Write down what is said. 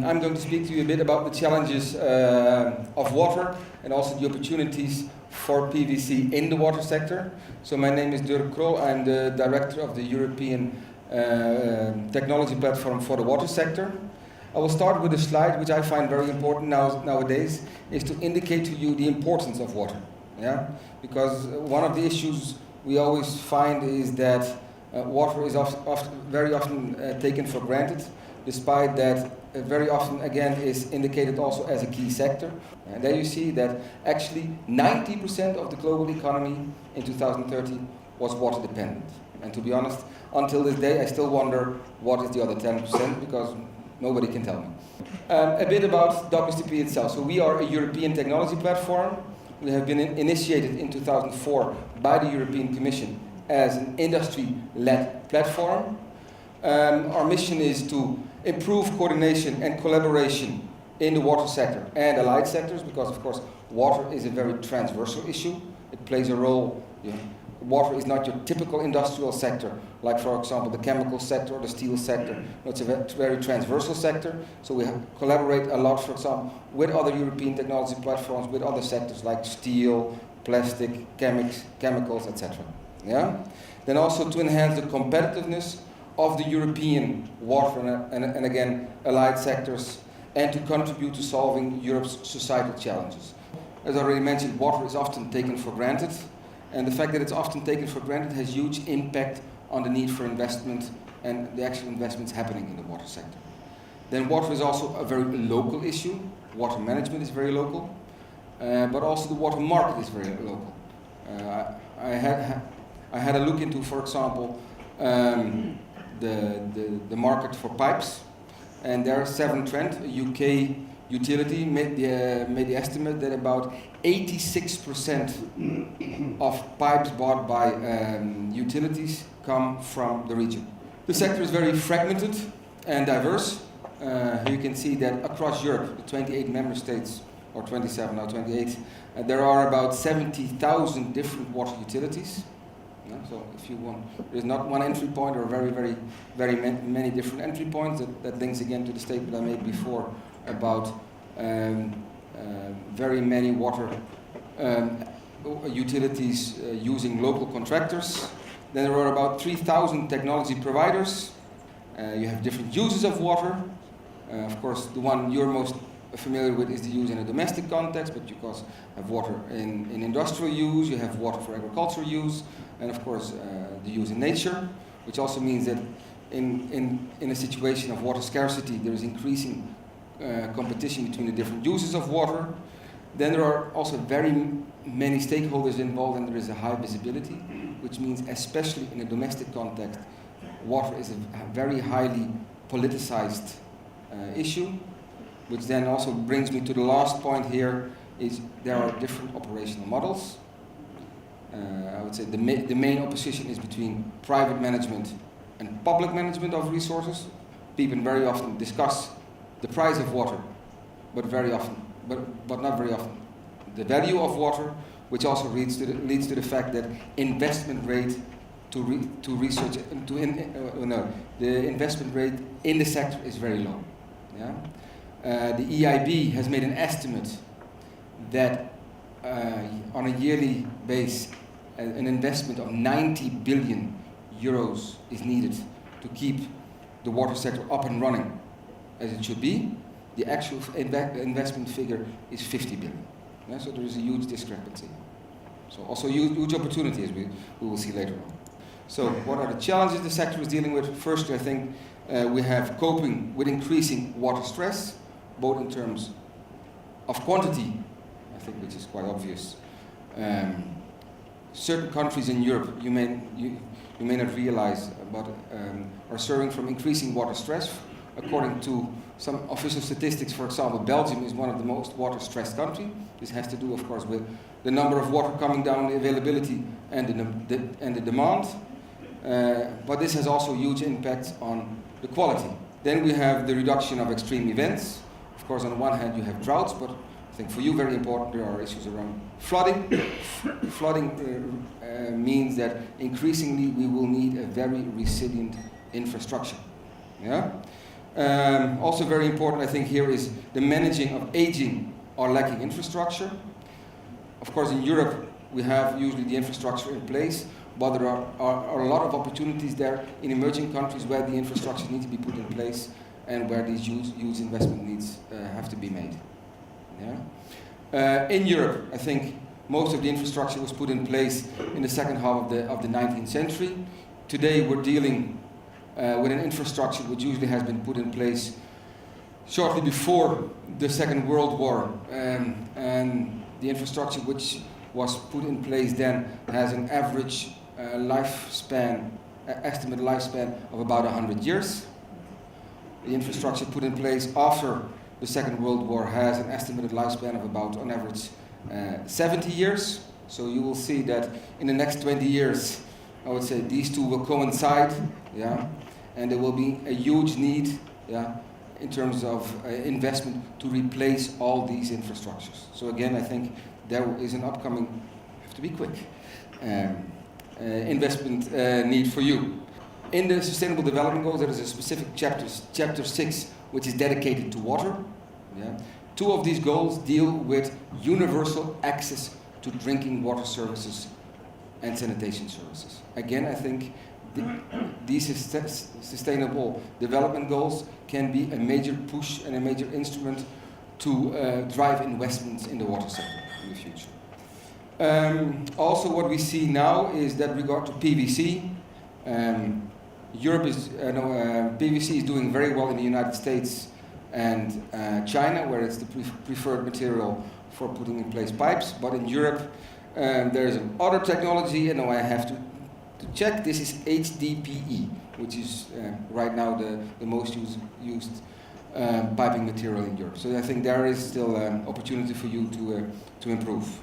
I'm going to speak to you a bit about the challenges of water and also the opportunities for PVC in the water sector. So my name is Durk Krol. I'm the director of the European technology platform for the water sector. I will start with a slide which I find very important nowadays, is to indicate to you the importance of water. Yeah? Because one of the issues we always find is that water is very often taken for granted, despite that very often again is indicated also as a key sector. And there you see that actually 90% of the global economy in 2030 was water dependent. And to be honest, until this day I still wonder what is the other 10%, because nobody can tell me. A bit about WssTP itself. So we are a European technology platform. We have been initiated in 2004 by the European Commission as an industry-led platform. Our mission is to improve coordination and collaboration in the water sector and allied sectors, because of course water is a very transversal issue. It plays a role. Water is not your typical industrial sector, like for example the chemical sector or the steel sector. No, it's a very transversal sector. So we collaborate a lot, for example, with other European technology platforms, with other sectors like steel, plastic, chemicals, etc. Yeah? Then also to enhance the competitiveness of the European water and again allied sectors, and to contribute to solving Europe's societal challenges. As I already mentioned, water is often taken for granted, and the fact that it's often taken for granted has huge impact on the need for investment and the actual investments happening in the water sector. Then water is also a very local issue. Water management is very local, but also the water market is very local. I had a look into, for example, the market for pipes, and there are Severn Trent, a UK utility, made the estimate that about 86% of pipes bought by utilities come from the region. The sector is very fragmented and diverse. Here you can see that across Europe, the 28 member states, or 27 now, 28, there are about 70,000 different water utilities. Yeah, so if you want, there's not one entry point, or very many different entry points. That links again to the statement I made before about very many water utilities using local contractors. Then there are about 3,000 technology providers. You have different uses of water. Of course, the one you're most familiar with is the use in a domestic context, but you also have water in industrial use, you have water for agricultural use, and of course the use in nature, which also means that in a situation of water scarcity there is increasing competition between the different uses of water. Then there are also very many stakeholders involved, and there is a high visibility, which means especially in a domestic context, water is a very highly politicized issue. Which then also brings me to the last point here, is there are different operational models. I would say the main opposition is between private management and public management of resources. People very often discuss the price of water, but not very often the value of water, which also leads to the fact that investment rate the investment rate in the sector is very low. Yeah? The EIB has made an estimate that on a yearly basis, an investment of 90 billion euros is needed to keep the water sector up and running as it should be. The actual investment figure is 50 billion. Yeah, so there is a huge discrepancy. So also huge opportunity, as we will see later on. So what are the challenges the sector is dealing with? Firstly, I think we have coping with increasing water stress, both in terms of quantity, I think, which is quite obvious. Certain countries in Europe, you may not realize, but are suffering from increasing water stress. According to some official statistics, for example, Belgium is one of the most water-stressed countries. This has to do, of course, with the number of water coming down, the availability, and the demand. But this has also huge impacts on the quality. Then we have the reduction of extreme events. Of course, on the one hand, you have droughts, but I think for you very important, there are issues around flooding. Flooding means that increasingly we will need a very resilient infrastructure. Yeah? Also very important, I think, here is the managing of aging or lacking infrastructure. Of course, in Europe, we have usually the infrastructure in place, but there are a lot of opportunities there in emerging countries where the infrastructure needs to be put in place and where these huge investment needs have to be made. Yeah? In Europe, I think most of the infrastructure was put in place in the second half of the 19th century. Today, we're dealing with an infrastructure which usually has been put in place shortly before the Second World War, and the infrastructure which was put in place then has an average estimated lifespan of about 100 years. The infrastructure put in place after the Second World War has an estimated lifespan of about, on average, 70 years. So you will see that in the next 20 years, I would say these two will coincide, yeah, and there will be a huge need, yeah, in terms of investment to replace all these infrastructures. So again, I think there is an upcoming, have to be quick, investment need for you. In the Sustainable Development Goals, there is a specific chapter 6, which is dedicated to water. Yeah. 2 of these goals deal with universal access to drinking water services and sanitation services. Again, I think these Sustainable Development Goals can be a major push and a major instrument to drive investments in the water sector in the future. Also, what we see now is that regard to PVC, PVC is doing very well in the United States and China, where it's the preferred material for putting in place pipes. But in Europe, there is another technology, and now I have to check. This is HDPE, which is right now the most used piping material in Europe. So I think there is still opportunity for you to improve.